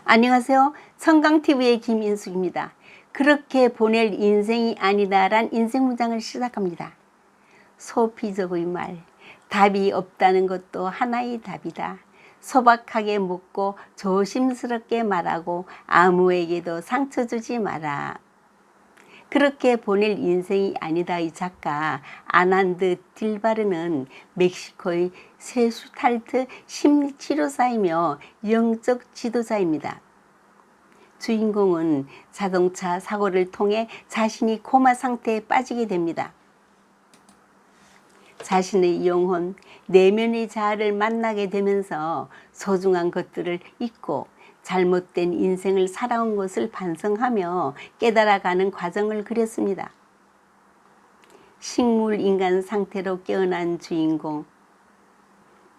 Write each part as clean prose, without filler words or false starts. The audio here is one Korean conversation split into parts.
안녕하세요. 성강TV의 김인숙입니다. 그렇게 보낼 인생이 아니다란 인생 문장을 시작합니다. 소피적의 말, 답이 없다는 것도 하나의 답이다. 소박하게 묻고 조심스럽게 말하고 아무에게도 상처 주지 마라. 그렇게 보낼 인생이 아니다의 작가 아난드 딜바르는 멕시코의 세슈탈트 심리치료사이며 영적 지도자입니다. 주인공은 자동차 사고를 통해 자신이 코마 상태에 빠지게 됩니다. 자신의 영혼, 내면의 자아를 만나게 되면서 소중한 것들을 잊고 잘못된 인생을 살아온 것을 반성하며 깨달아가는 과정을 그렸습니다. 식물인간 상태로 깨어난 주인공.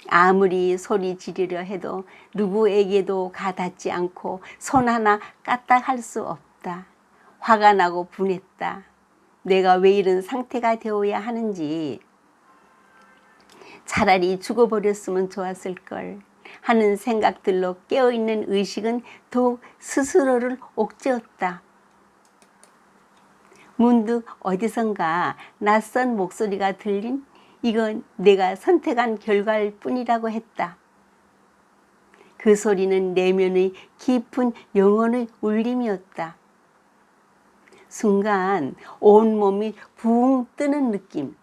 아무리 소리 지르려 해도 누구에게도 가닿지 않고 손 하나 까딱할 수 없다. 화가 나고 분했다. 내가 왜 이런 상태가 되어야 하는지, 차라리 죽어버렸으면 좋았을 걸 하는 생각들로 깨어있는 의식은 더욱 스스로를 옥죄었다. 문득 어디선가 낯선 목소리가 들린 이건 내가 선택한 결과일 뿐이라고 했다. 그 소리는 내면의 깊은 영혼의 울림이었다. 순간 온몸이 붕 뜨는 느낌.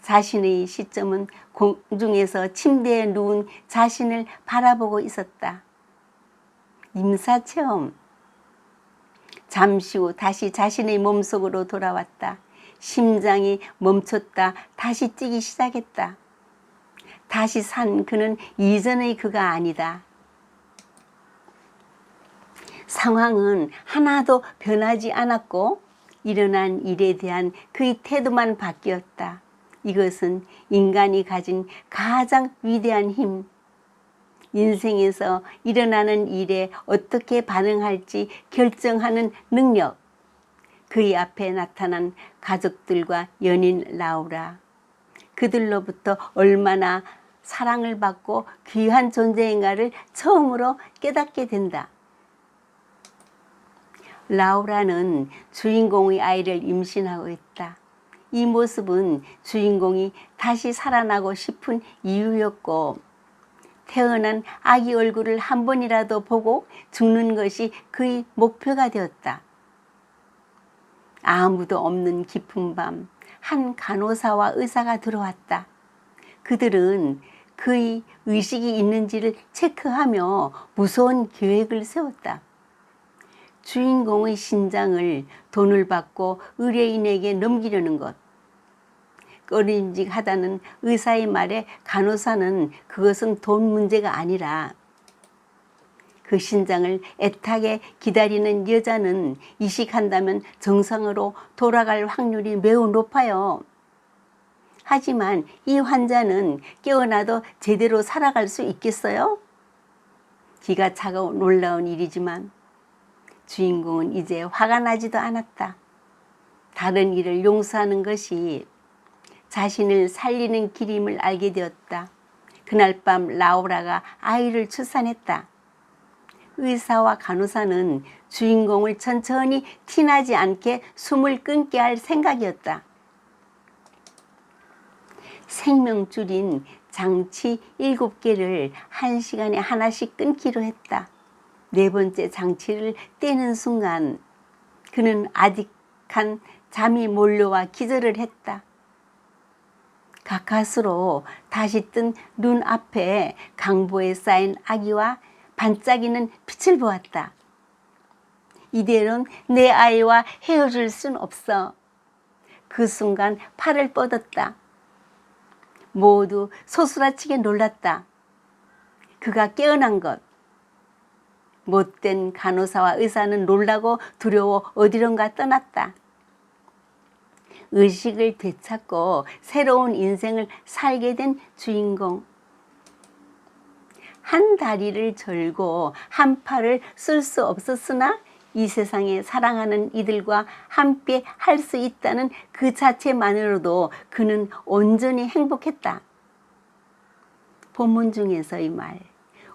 자신의 시점은 공중에서 침대에 누운 자신을 바라보고 있었다. 임사체험. 잠시 후 다시 자신의 몸속으로 돌아왔다. 심장이 멈췄다. 다시 뛰기 시작했다. 다시 산 그는 이전의 그가 아니다. 상황은 하나도 변하지 않았고 일어난 일에 대한 그의 태도만 바뀌었다. 이것은 인간이 가진 가장 위대한 힘, 인생에서 일어나는 일에 어떻게 반응할지 결정하는 능력. 그의 앞에 나타난 가족들과 연인 라우라, 그들로부터 얼마나 사랑을 받고 귀한 존재인가를 처음으로 깨닫게 된다. 라우라는 주인공의 아이를 임신하고 있다. 이 모습은 주인공이 다시 살아나고 싶은 이유였고, 태어난 아기 얼굴을 한 번이라도 보고 죽는 것이 그의 목표가 되었다. 아무도 없는 깊은 밤, 한 간호사와 의사가 들어왔다. 그들은 그의 의식이 있는지를 체크하며 무서운 계획을 세웠다. 주인공의 신장을 돈을 받고 의뢰인에게 넘기려는 것. 꺼림직하다는 의사의 말에 간호사는 그것은 돈 문제가 아니라 그 신장을 애타게 기다리는 여자는 이식한다면 정상으로 돌아갈 확률이 매우 높아요. 하지만 이 환자는 깨어나도 제대로 살아갈 수 있겠어요? 기가 차가운 놀라운 일이지만 주인공은 이제 화가 나지도 않았다. 다른 일을 용서하는 것이 자신을 살리는 길임을 알게 되었다. 그날 밤 라우라가 아이를 출산했다. 의사와 간호사는 주인공을 천천히 티나지 않게 숨을 끊게 할 생각이었다. 생명줄인 장치 7개를 1시간에 하나씩 끊기로 했다. 4번째 장치를 떼는 순간 그는 아득한 잠이 몰려와 기절을 했다. 가까스로 다시 뜬 눈앞에 강보에 쌓인 아기와 반짝이는 빛을 보았다. 이대로는 내 아이와 헤어질 순 없어. 그 순간 팔을 뻗었다. 모두 소스라치게 놀랐다. 그가 깨어난 것. 못된 간호사와 의사는 놀라고 두려워 어디론가 떠났다. 의식을 되찾고 새로운 인생을 살게 된 주인공. 한 다리를 절고 한 팔을 쓸 수 없었으나 이 세상에 사랑하는 이들과 함께 할 수 있다는 그 자체만으로도 그는 온전히 행복했다. 본문 중에서의 말,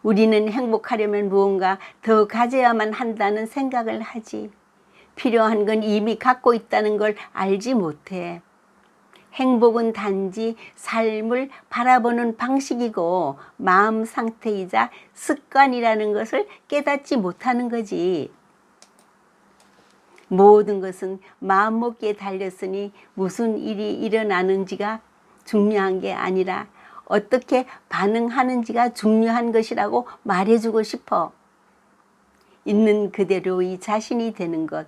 우리는 행복하려면 무언가 더 가져야만 한다는 생각을 하지. 필요한 건 이미 갖고 있다는 걸 알지 못해. 행복은 단지 삶을 바라보는 방식이고 마음 상태이자 습관이라는 것을 깨닫지 못하는 거지. 모든 것은 마음먹기에 달렸으니 무슨 일이 일어나는지가 중요한 게 아니라 어떻게 반응하는지가 중요한 것이라고 말해주고 싶어. 있는 그대로의 자신이 되는 것.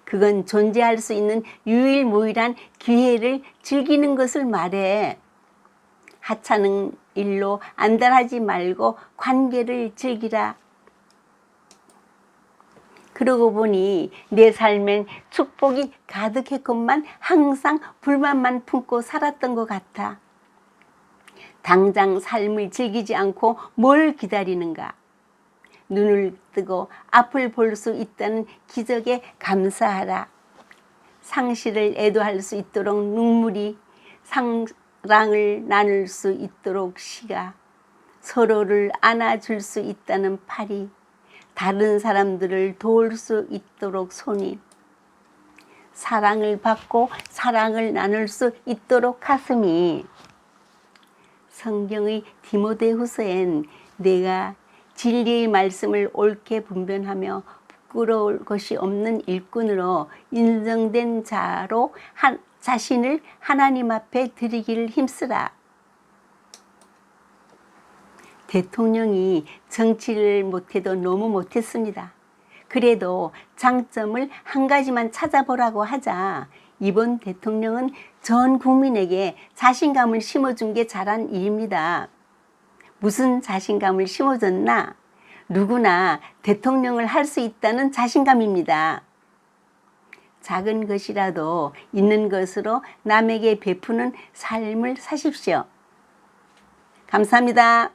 그건 존재할 수 있는 유일무이한 기회를 즐기는 것을 말해. 하찮은 일로 안달하지 말고 관계를 즐기라. 그러고 보니 내 삶엔 축복이 가득했건만 항상 불만만 품고 살았던 것 같아. 당장 삶을 즐기지 않고 뭘 기다리는가. 눈을 뜨고 앞을 볼 수 있다는 기적에 감사하라. 상실을 애도할 수 있도록 눈물이, 사랑을 나눌 수 있도록 시가, 서로를 안아줄 수 있다는 팔이, 다른 사람들을 도울 수 있도록 손이, 사랑을 받고 사랑을 나눌 수 있도록 가슴이. 성경의 디모데후서엔 내가 진리의 말씀을 옳게 분별하며 부끄러울 것이 없는 일꾼으로 인정된 자로 자신을 하나님 앞에 드리기를 힘쓰라. 대통령이 정치를 못해도 너무 못했습니다. 그래도 장점을 한 가지만 찾아보라고 하자 이번 대통령은 전 국민에게 자신감을 심어준 게 잘한 일입니다. 무슨 자신감을 심어줬나? 누구나 대통령을 할 수 있다는 자신감입니다. 작은 것이라도 있는 것으로 남에게 베푸는 삶을 사십시오. 감사합니다.